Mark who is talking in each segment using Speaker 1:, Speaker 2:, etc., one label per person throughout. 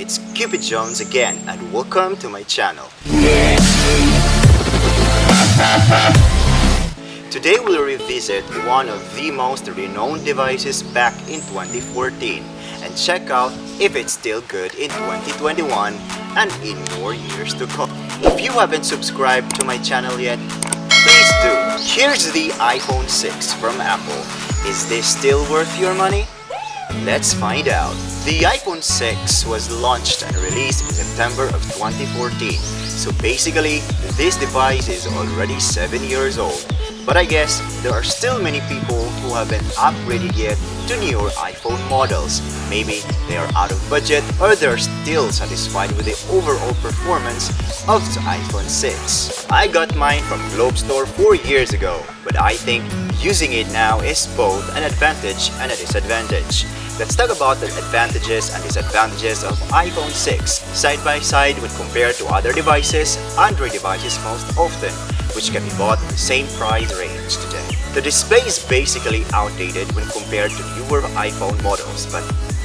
Speaker 1: it's Cupid Jones again and welcome to my channel. Today we'll revisit one of the most renowned devices back in 2014 and check out if it's still good in 2021 and in more years to come. If you haven't subscribed to my channel yet, please do. Here's the iPhone 6 from Apple. Is this still worth your money? Let's find out. The iPhone 6 was launched and released in September of 2014. So basically, this device is already 7 years old. But I guess there are still many people who haven't upgraded yet to newer iPhone models. Maybe they are out of budget or they're still satisfied with the overall performance of the iPhone 6. I got mine from Globe Store 4 years ago, but I think using it now is both an advantage and a disadvantage. Let's talk about the advantages and disadvantages of iPhone 6 side by side when compared to other devices, Android devices most often, which can be bought in the same price range today. The display is basically outdated when compared to newer iPhone models, but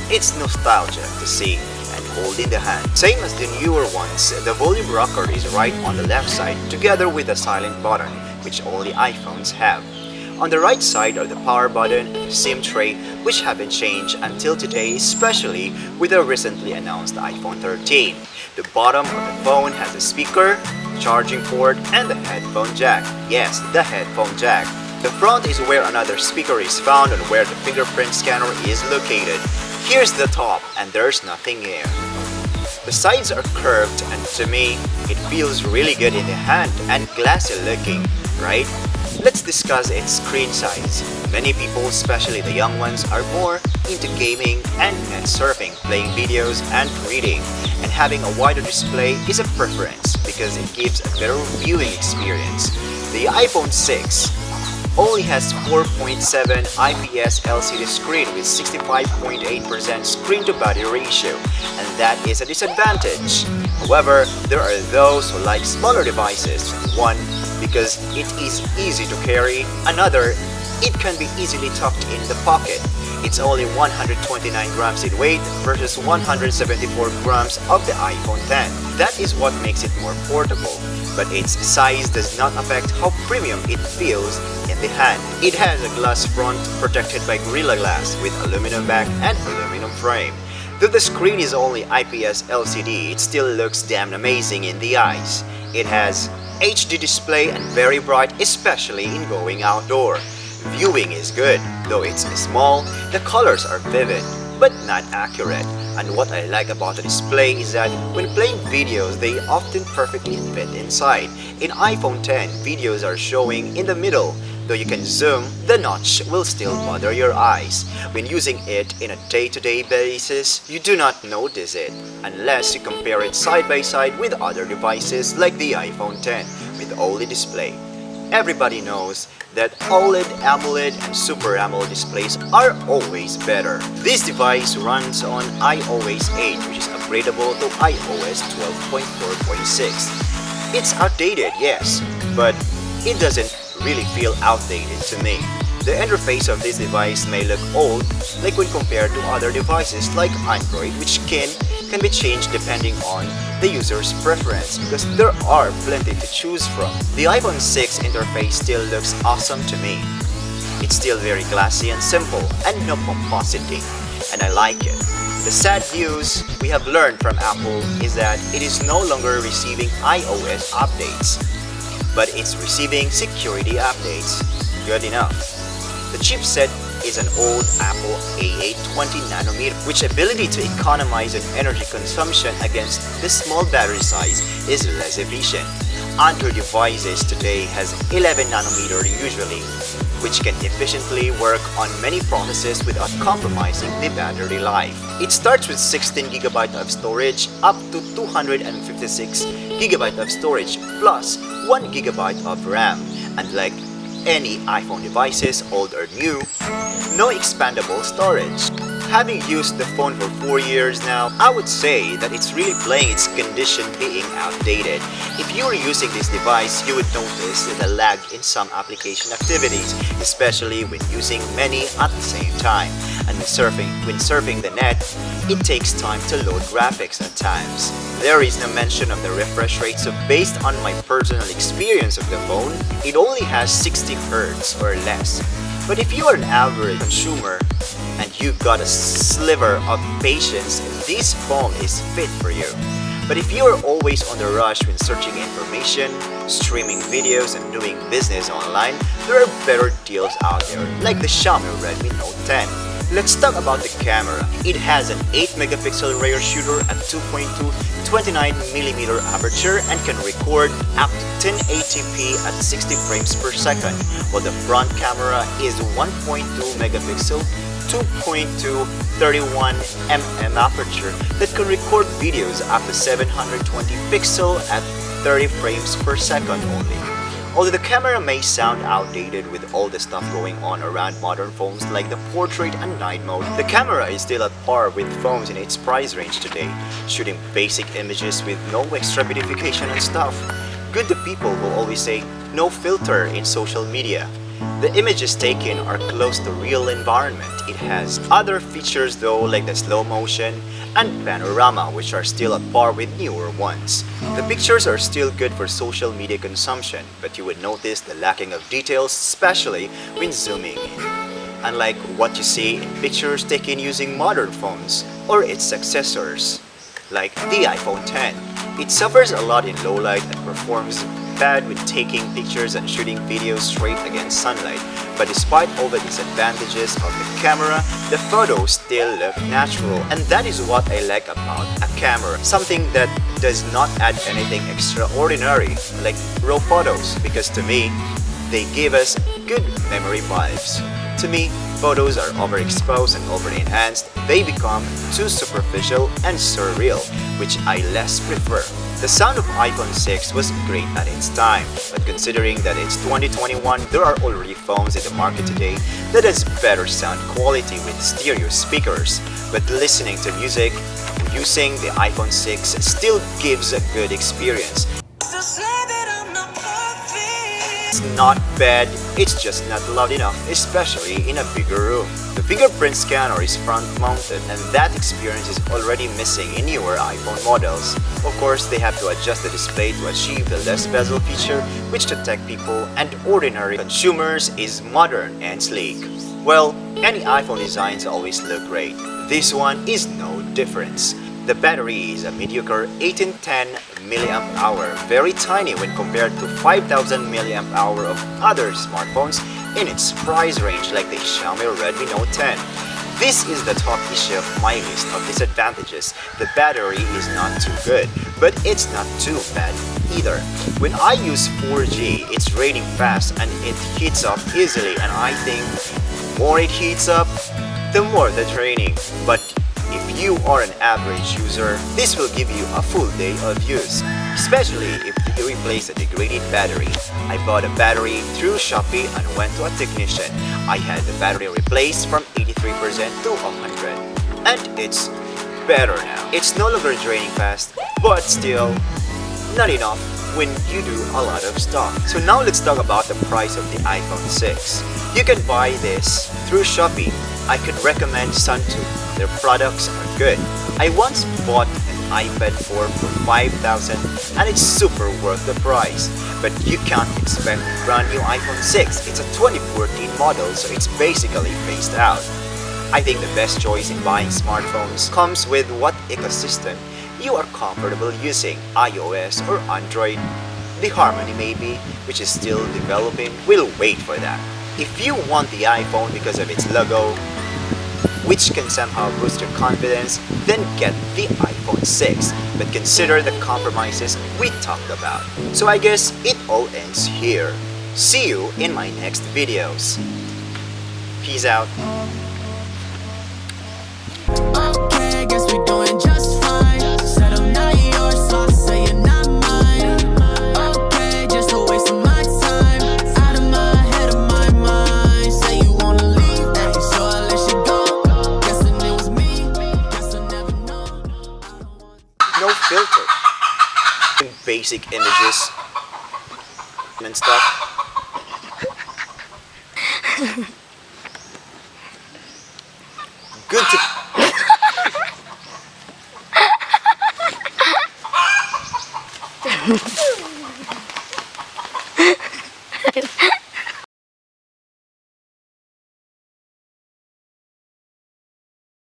Speaker 1: it's nostalgia to see and hold in the hand. Same as the newer ones, the volume rocker is right on the left side together with the silent button, which only iPhones have. On the right side are the power button and the SIM tray, which haven't changed until today, especially with the recently announced iPhone 13. The bottom of the phone has a speaker, charging port, and the headphone jack. Yes, the headphone jack. The front is where another speaker is found and where the fingerprint scanner is located. Here's the top, and there's nothing here. The sides are curved, and to me, it feels really good in the hand and classy looking, right? Let's discuss its screen size. Many people, especially the young ones, are more into gaming and net surfing, playing videos and reading. And having a wider display is a preference because it gives a better viewing experience. The iPhone 6 only has 4.7 IPS LCD screen with 65.8% screen to body ratio, and that is a disadvantage. However, there are those who like smaller devices. One, because it is easy to carry. Another, it can be easily tucked in the pocket. It's only 129 grams in weight versus 174 grams of the iPhone X. That is what makes it more portable. But its size does not affect how premium it feels in the hand. It has a glass front protected by Gorilla Glass with aluminum back and aluminum frame. Though the screen is only IPS LCD, it still looks damn amazing in the eyes. It has HD display and very bright, especially in going outdoor. Viewing is good, though it's small, the colors are vivid, but not accurate. And what I like about the display is that when playing videos, they often perfectly fit inside. In iPhone X, videos are showing in the middle. Though you can zoom, the notch will still bother your eyes. When using it in a day-to-day basis, you do not notice it, unless you compare it side by side with other devices like the iPhone X with OLED display. Everybody knows that OLED, AMOLED, and Super AMOLED displays are always better. This device runs on iOS 8, which is upgradable to iOS 12.4.6. It's outdated, yes, but it doesn't really feel outdated to me. The interface of this device may look old, like when compared to other devices like Android, which can be changed depending on the user's preference because there are plenty to choose from. The iPhone 6 interface still looks awesome to me. It's still very classy and simple and no pomposity, and I like it. The sad news we have learned from Apple is that it is no longer receiving iOS updates, but it's receiving security updates. Good enough. The chipset is an old Apple A8 20nm, which ability to economize on energy consumption against the small battery size is less efficient. Android devices today has 11nm usually, which can efficiently work on many processes without compromising the battery life. It starts with 16GB of storage up to 256GB of storage plus 1GB of RAM. Unlike any iPhone devices, old or new, no expandable storage. Having used the phone for 4 years now, I would say that it's really playing its condition being outdated. If you are using this device, you would notice the lag in some application activities, especially when using many at the same time. And when surfing the net, it takes time to load graphics at times. There is no mention of the refresh rate, so based on my personal experience of the phone, it only has 60 Hz or less. But if you are an average consumer and you've got a sliver of patience, this phone is fit for you. But if you are always on the rush when searching information, streaming videos, and doing business online, there are better deals out there, like the Xiaomi Redmi Note 10. Let's talk about the camera. It has an 8-megapixel rear shooter at 2.2 29mm aperture and can record up to 1080p at 60 frames per second, while the front camera is 1.2 megapixel 2.2 31mm aperture that can record videos up to 720 pixel at 30 frames per second only. Although the camera may sound outdated with all the stuff going on around modern phones like the portrait and night mode, the camera is still at par with phones in its price range today, shooting basic images with no extra beautification and stuff. Good to people who always say, no filter in social media. The images taken are close to real environment. It has other features though, like the slow motion and panorama, which are still at par with newer ones. The pictures are still good for social media consumption, but you would notice the lacking of details, especially when zooming in. Unlike what you see in pictures taken using modern phones or its successors, like the iPhone X. It suffers a lot in low light and performs bad with taking pictures and shooting videos straight against sunlight. But despite all the disadvantages of the camera, the photos still look natural, and that is what I like about a camera. Something that does not add anything extraordinary like raw photos, because to me, they give us good memory vibes. To me, photos are overexposed and over-enhanced. They become too superficial and surreal, which I less prefer. The sound of iPhone 6 was great at its time, but considering that it's 2021, there are already phones in the market today that has better sound quality with stereo speakers. But listening to music using the iPhone 6 still gives a good experience. It's not bad, it's just not loud enough, especially in a bigger room. The fingerprint scanner is front-mounted, and that experience is already missing in newer iPhone models. Of course, they have to adjust the display to achieve the less bezel feature, which to tech people and ordinary consumers is modern and sleek. Well, any iPhone designs always look great. This one is no difference. The battery is a mediocre 1810 mAh, very tiny when compared to 5000 mAh of other smartphones in its price range like the Xiaomi Redmi Note 10. This is the top issue of my list of disadvantages. The battery is not too good, but it's not too bad either. When I use 4G, it's rating fast and it heats up easily, and I think the more it heats up, the more the draining. But if you are an average user, this will give you a full day of use, especially if you replace a degraded battery. I bought a battery through Shopee and went to a technician. I had the battery replaced from 83% to 100, and it's better now. It's no longer draining fast, but still not enough when you do a lot of stuff. So now let's talk about the price of the iPhone 6. You can buy this through Shopee. I could recommend Suntoo. Their products are good. I once bought an iPad 4 for 5,000 and it's super worth the price. But you can't expect a brand new iPhone 6. It's a 2014 model, so it's basically phased out. I think the best choice in buying smartphones comes with what ecosystem you are comfortable using, iOS or Android. The Harmony maybe, which is still developing, will wait for that. If you want the iPhone because of its logo, which can somehow boost your confidence, then get the iPhone 6. But consider the compromises we talked about. So I guess it all ends here. See you in my next videos. Peace out.
Speaker 2: Okay, guess we doing just fine. Said I'm not yours, so I say you're not mine. Okay, just a waste of my time. Out of my head, of my mind. Say you wanna leave, so I let you go. Guessing it was
Speaker 1: basic images and stuff. Good to